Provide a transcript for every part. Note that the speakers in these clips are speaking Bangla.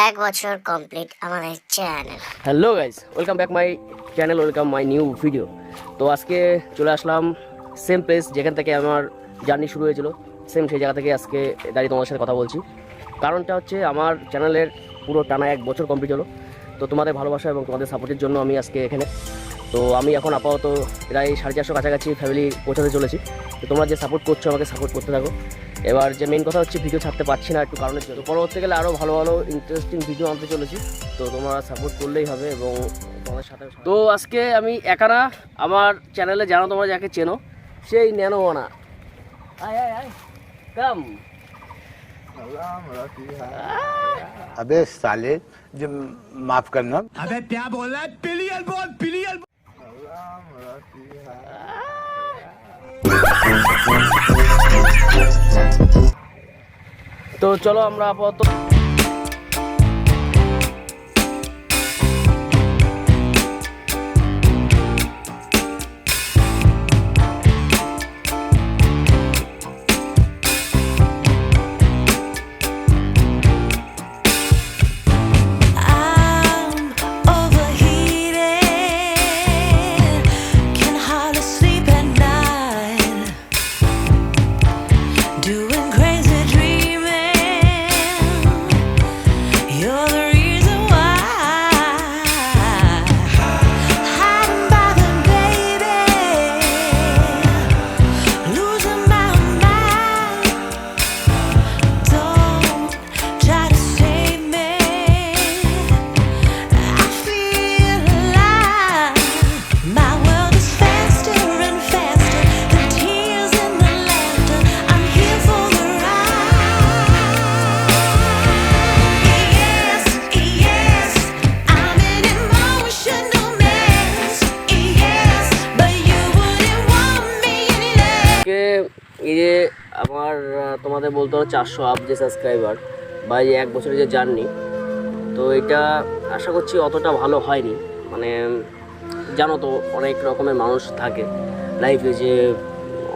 1 বছর কমপ্লিট আমাদের channel. Hello guys, welcome back my channel, welcome my new video. তো আজকে চলে আসলাম সেম প্লেস যেখান থেকে আমার জার্নি শুরু হয়েছিল, সেম সেই জায়গা থেকে আজকে দাঁড়িয়ে তোমাদের সাথে কথা বলছি। কারণটা হচ্ছে আমার চ্যানেলের পুরো টানা 1 বছর কমপ্লিট হলো। তো তোমাদের ভালোবাসা এবং তোমাদের সাপোর্টের জন্য আমি আজকে এখানে। তো আমি এখন আপাতত প্রায় 450 কাছাকাছি ফ্যামিলি পৌঁছাতে চলেছি। তো তোমরা যে সাপোর্ট করছো আমাকে সাপোর্ট করতে থাকো। এবার যে মেন কথা হচ্ছে ভিডিও ছাড়তে পারছি না একটু কারণের জন্য, পরবর্তীকালে আরও ভালো ভালো ইন্টারেস্টিং ভিডিও আনতে চলেছি। তো তোমরা সাপোর্ট করলেই হবে এবং তোমাদের সাথে। তো আজকে আমি একা না, আমার চ্যানেলে জানো তোমরা যাকে চেনো, সেই ন্যানোওয়ানা। আয় আয় আয় কাম। अबे साले जो माफ करना। अबे क्या बोल रहा है? पिलियन बोल, पिलियन। তো চলো আমরা আপাতত এই যে আমার তোমাদের বলতে হলো 400 আপ যে সাবস্ক্রাইবার বা এই 1 বছরের যে জার্নি, তো এটা আশা করছি অতটা ভালো হয়নি। মানে জানো তো অনেক রকমের মানুষ থাকে লাইফে, যে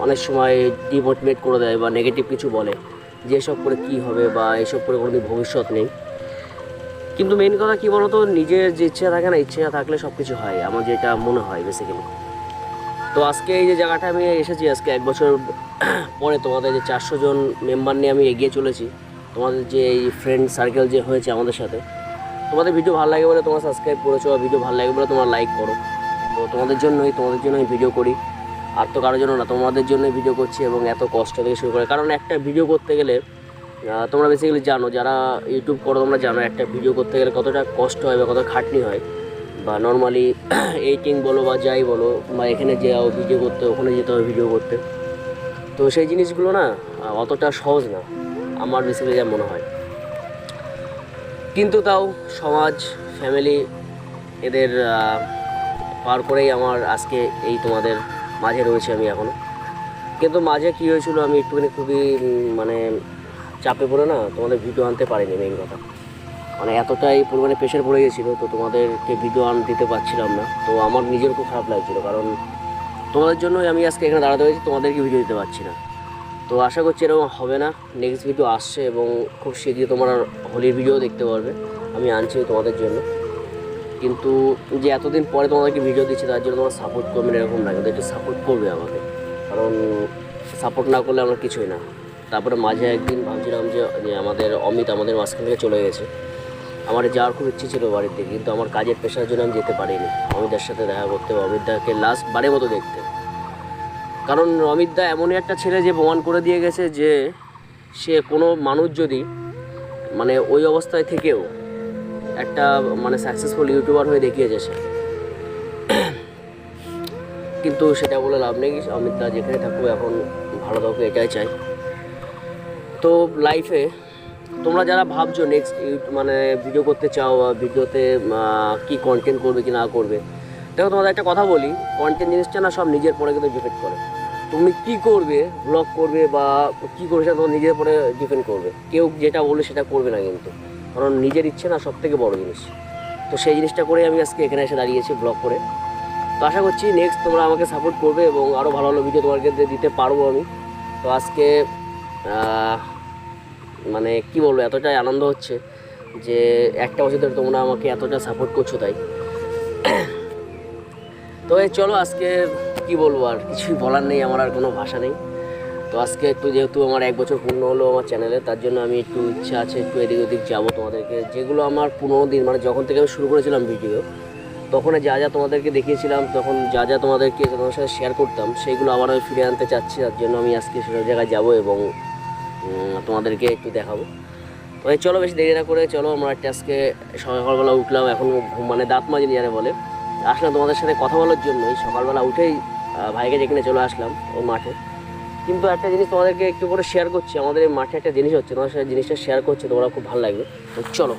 অনেক সময় ডিমোটিভেট করে দেয় বা নেগেটিভ কিছু বলে যে এসব করে কী হবে বা এসব করে কোনো ভবিষ্যৎ নেই। কিন্তু মেন কথা কী বলো তো, নিজের যে ইচ্ছা থাকে না, ইচ্ছা থাকলে সব কিছু হয়, আমার যেটা মনে হয় বেসিক্যালি। তো আজকে এই যে জায়গাটা আমি এসেছি, আজকে 1 বছর পরে তোমাদের যে 400 জন মেম্বার নিয়ে আমি এগিয়ে চলেছি। তোমাদের যে এই ফ্রেন্ড সার্কেল যে হয়েছে আমাদের সাথে, তোমাদের ভিডিও ভালো লাগে বলে তোমরা সাবস্ক্রাইব করেছো, আর ভিডিও ভালো লাগে বলে তোমরা লাইক করো। তো তোমাদের জন্য আমি ভিডিও করি, আর তো কারোর জন্য না, তোমাদের জন্যই ভিডিও করছি। এবং এত কষ্ট থেকে শুরু করে, কারণ একটা ভিডিও করতে গেলে তোমরা বেসিক্যালি জানো, যারা ইউটিউব করো তোমরা জানো একটা ভিডিও করতে গেলে কতটা কষ্ট হয় বা কত খাটনি হয়। বা নর্মালি এডিটিং বলো বা যাই বলো, বা এখানে যাও ভিডিও করতে, ওখানে যেতে হবে ভিডিও করতে। তো সেই জিনিসগুলো না অতটা সহজ না আমার বেসিক্যালি যা মনে হয়। কিন্তু তাও সমাজ, ফ্যামিলি এদের পার করেই আমার আজকে এই তোমাদের মাঝে রয়েছে আমি এখনও। কিন্তু মাঝে কী হয়েছিল, আমি একটুখানি খুবই মানে চাপে পড়ে না তোমাদের ভিডিও আনতে পারিনি। মেইন কথা মানে এতটাই পরিমাণে প্রেশার পড়ে গেছিলো, তো তোমাদেরকে ভিডিও দিতে পারছিলাম না। তো আমার নিজের খুব খারাপ লাগছিলো, কারণ তোমাদের জন্যই আমি আজকে এখানে দাঁড়াতে হয়েছি, তোমাদেরকে ভিডিও দিতে পারছি না। তো আশা করছি এরকম হবে না, নেক্সট ভিডিও আসছে এবং খুব শীঘ্রই তোমরা হোলির ভিডিও দেখতে পারবে, আমি আনছি তোমাদের জন্য। কিন্তু যে এতদিন পরে তোমাদেরকে ভিডিও দিচ্ছি তার জন্য তোমার সাপোর্ট করবে এরকম না, কিন্তু একটু সাপোর্ট করবে আমাকে, কারণ সাপোর্ট না করলে আমার কিছুই না। তারপরে মাঝে একদিন ভাবছিলাম যে আমাদের অমিত আমাদের মাঝখান থেকে চলে গেছে। আমার যাওয়ার খুব ইচ্ছে ছিল বাড়ির থেকে, কিন্তু আমার কাজের পেশার জন্য আমি যেতে পারিনি অমিতদার সাথে দেখা করতে, অমিতদাকে লাস্ট বারের মতো দেখতে। কারণ অমিতদা এমনই একটা ছেলে যে প্রমাণ করে দিয়ে গেছে যে সে কোনো মানুষ যদি মানে ওই অবস্থায় থেকেও একটা মানে সাকসেসফুল ইউটিউবার হয়ে দেখিয়েছে সে। কিন্তু সেটা বলে লাভ নেই, অমিতদা যেখানে থাকবো এখন ভালো থাকবে এটাই চাই। তো লাইফে তোমরা যারা ভাবছো নেক্সট মানে ভিডিও করতে চাও, ভিডিওতে কি কন্টেন্ট করবে কি না করবে, দেখো তোমাদের একটা কথা বলি, কন্টেন্ট জিনিসটা না সব নিজের পরে কিন্তু ডিপেন্ড করে। তুমি কি করবে, ব্লগ করবে বা কী করবে সেটা তোমার নিজের পরে ডিপেন্ড করবে। কেউ যেটা বলবে সেটা করবে না কিন্তু, কারণ নিজের ইচ্ছে না সব থেকে বড়ো জিনিস। তো সেই জিনিসটা করে আমি আজকে এখানে এসে দাঁড়িয়েছি ব্লগ করে। তো আশা করছি নেক্সট তোমরা আমাকে সাপোর্ট করবে এবং আরও ভালো ভালো ভিডিও তোমাদেরকে দিতে পারবো আমি। তো আজকে মানে কি বলবো, এতটাই আনন্দ হচ্ছে যে একটা বছর ধরে তোমরা আমাকে এতটা সাপোর্ট করছো তাই। তো এই চলো আজকে কি বলবো, আর কিছুই বলার নেই, আমার আর কোনো ভাষা নেই। তো আজকে একটু যেহেতু আমার 1 বছর পূর্ণ হলো আমার চ্যানেলে, তার জন্য আমি একটু ইচ্ছা আছে একটু এদিক ওদিক যাবো তোমাদেরকে, যেগুলো আমার 15 দিন মানে যখন থেকে আমি শুরু করেছিলাম ভিডিও, তখন যা যা তোমাদেরকে দেখিয়েছিলাম, তখন যা যা তোমাদেরকে তোমাদের সাথে শেয়ার করতাম, সেইগুলো আবার আমি ফিরে আনতে চাচ্ছি। তার জন্য আমি আজকে সেসব জায়গায় যাবো এবং তোমাদেরকে একটু দেখাবো। তো এই চলো বেশি দেরি না করে চলো, আমরা একটা আজকে সকালবেলা উঠলাম, এখন মানে দাঁত মাজিনি যারা বলে, আসলাম তোমাদের সাথে কথা বলার জন্যই। সকালবেলা উঠেই ভাইকে যেখানে চলে আসলাম ওই মাঠে। কিন্তু একটা জিনিস তোমাদেরকে একটু করে শেয়ার করছি, আমাদের এই মাঠে একটা জিনিস হচ্ছে, তোমাদের সাথে জিনিসটা শেয়ার করছি, তোমরা খুব ভালো লাগবে। তো চলো।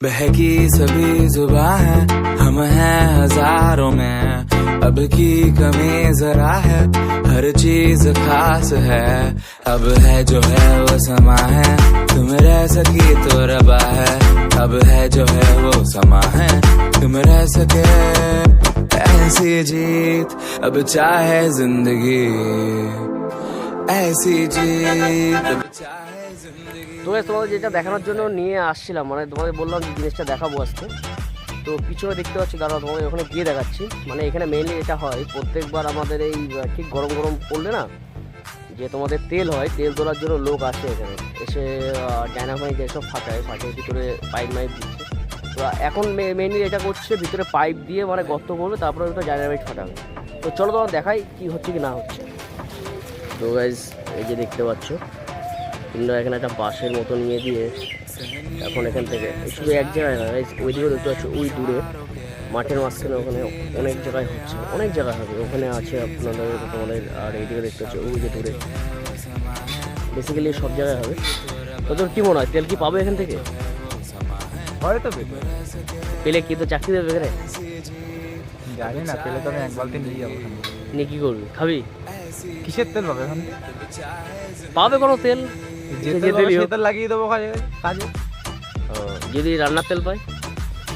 बहकी सभी जुबां है, हम हैं हजारों में, अब की कमी जरा है, हर चीज खास है, अब है जो है वो समा है, तुम रह सकी तो रबा है, अब है जो है वो समा है, तुम रह सके ऐसी जीत, अब चाहे जिंदगी ऐसी जीत, अब चाहे जिंदगी। তো তোমাদের যেটা দেখানোর জন্য নিয়ে আসছিলাম, মানে তোমাদের বললাম যে জিনিসটা দেখাবো আজকে। তো পিছনে দেখতে পাচ্ছি, দাঁড়া তোমাদের ওখানে গিয়ে দেখাচ্ছি। মানে এখানে মেইনলি এটা হয় প্রত্যেকবার আমাদের এই ঠিক গরম গরম পড়লে না, যে তোমাদের তেল হয়, তেল তোলার জন্য লোক আসে এখানে, এসে ডায়নামাইট যেসব ফাটায় ভিতরে পাইপ মাইপ দিচ্ছে। তো এখন মেইনলি এটা করছে, ভিতরে পাইপ দিয়ে মানে গর্ত করবে, তারপরে ওটা ডায়নামাইট ফাটাবে। তো চলো তোমার দেখাই কি হচ্ছে কি না হচ্ছে। তো গাইজ এই যে দেখতে পাচ্ছ, কিন্তু এখানে একটা বাঁশের মতো নিয়ে দিয়ে এখন এখান থেকে শুধু এক জায়গায় নয়, ওইদিকেও দেখতে পাচ্ছ, ওই দূরে মাঠের মাঝখানে ওখানে অনেক জায়গায় হচ্ছে, অনেক জায়গায় হবে, ওখানে আছে আপনাদের তোমাদের। আর এইদিকে দেখতে পাচ্ছ ওই যে দূরে, বেসিক্যালি সব জায়গায় হবে। তো তোর কী মনে হয়, তেল কি পাবে এখান থেকে? হয়তো পেলে কি তো চাকরি দেবে এখানে? জানি না, পেলে তো আমি 1 বালতি নিয়ে যাবো। নিয়ে কী করবি, খাবি? কিসের তেল পাবে এখন? পাবে কোনো তেল, যে তেল পাবে সে তেল লাগিয়ে দেবো কাজে। যদি রান্নার তেল পাই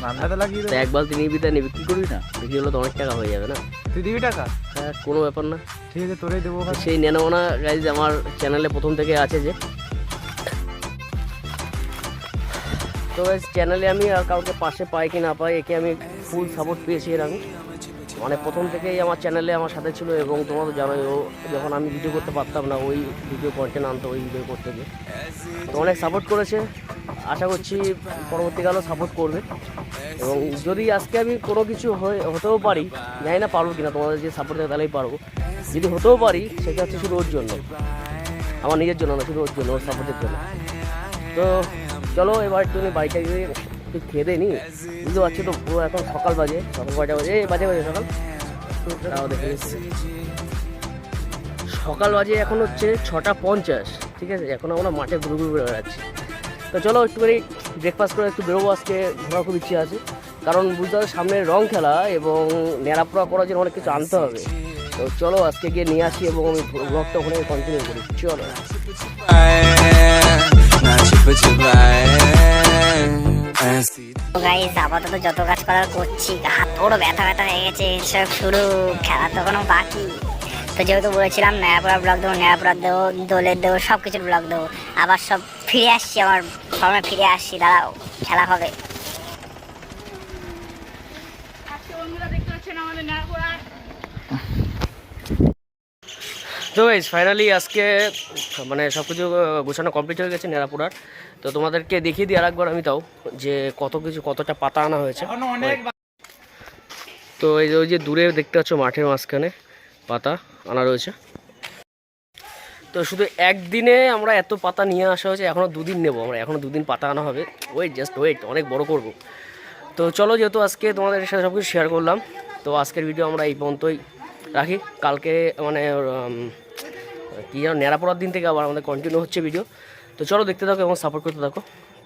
রান্নাতে লাগিয়ে তো দেবো। 1 বালতি নিবি, তাই নিবি, কী করবি না? বিক্রি হলে তো অনেক টাকা হয়ে যাবে না? তুই দিবি টাকা? হ্যাঁ, কোনো ব্যাপার না। ঠিক আছে, তোরেই দেবো। সেই নেনো না গাইজ, আমার চ্যানেলে প্রথম থেকে আছে যে। তো গাইজ চ্যানেলে আমি আর কাউকে পাশে পাই কি না পাই, একে আমি ফুল সাপোর্ট পেয়েছি এর আমি, মানে প্রথম থেকেই আমার চ্যানেলে আমার সাথে ছিল। এবং তোমরা তো জানোই, ও যখন আমি ভিডিও করতে পারতাম না, ওই ভিডিও কন্টেন্ট আনতো ওই ভিডিও করতে গিয়ে, তো অনেক সাপোর্ট করেছে। আশা করছি পরবর্তীকালেও সাপোর্ট করবে। এবং যদি আজকে আমি কোনো কিছু হতেও পারি, জানি না পারবো কিনা, তোমাদের যে সাপোর্ট দেয় তাহলেই পারবো। যদি হতেও পারি সেটা হচ্ছে শুধু ওর জন্য, আমার নিজের জন্য না, শুধু ওর জন্য, ওর সাপোর্টের জন্য। তো চলো এবার একটু বাড়িটা গিয়ে একটু খেয়ে দেয় নি, বুঝতে পারছি তো পুরো এখন সকাল বাজে, সকাল কয়টা বাজে, বাজে সকাল সকাল বাজে এখন হচ্ছে 6:50, ঠিক আছে। এখন আমরা মাঠে ঘুরে ঘুরে বেড়াচ্ছি। তো চলো একটুখানি ব্রেকফাস্ট করে একটু বেরোবো, আজকে ঘোরার খুব ইচ্ছে আছে, কারণ বুঝতে হবে সামনে রং খেলা এবং নেড়াপোড়া করার জন্য অনেক কিছু আনতে হবে। তো চলো আজকে গিয়ে নিয়ে আসি এবং আমি ব্লগটা ওখানে কন্টিনিউ করি। চলো। গাইস আপাতত যত কাজ করার করছি, হাত পুরো ব্যথা ব্যথা হয়ে গেছে, সব শুরু, খেলা তো কোনো বাকি। তো যেহেতু বলেছিলাম নেড়াপড়ার ব্লগ দেবো, নেড়াপড়ার দেবো, দোলের দেবো, সব কিছুর ব্লগ দেবো, আবার সব ফিরে আসছি, আমার ফর্মে ফিরে আসছি, দাঁড়াও খেলা হবে। তো গাইস ফাইনালি আজকে মানে সব কিছু গোছানো কমপ্লিট হয়ে গেছে নেড়াপোড়ার। তো তোমাদেরকে দেখিয়ে দিই আরেকবার আমি, তাও যে কতটা পাতা আনা হয়েছে। তো এই যে ওই যে দূরে দেখতে পাচ্ছ মাঠের মাঝখানে পাতা আনা রয়েছে। তো শুধু একদিনে আমরা এত পাতা নিয়ে আসা হয়েছে, এখনও 2 দিন নেবো আমরা, এখনও 2 দিন পাতা আনা হবে। জাস্ট ওয়েট, অনেক বড় করব। তো চলো, যেহেতু আজকে তোমাদের সাথে সব কিছু শেয়ার করলাম, তো আজকের ভিডিও আমরা এই পর্যন্তই রাখি। কালকে মানে কী যেন নেড়াপড়ার দিন থেকে আবার আমাদের কন্টিনিউ হচ্ছে ভিডিও। তো চলো দেখতে থাকো এবং সাপোর্ট করতে থাকো।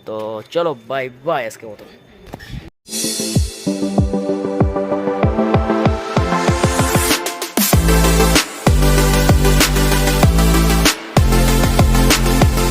তো চলো বাই বাই আজকের মতো।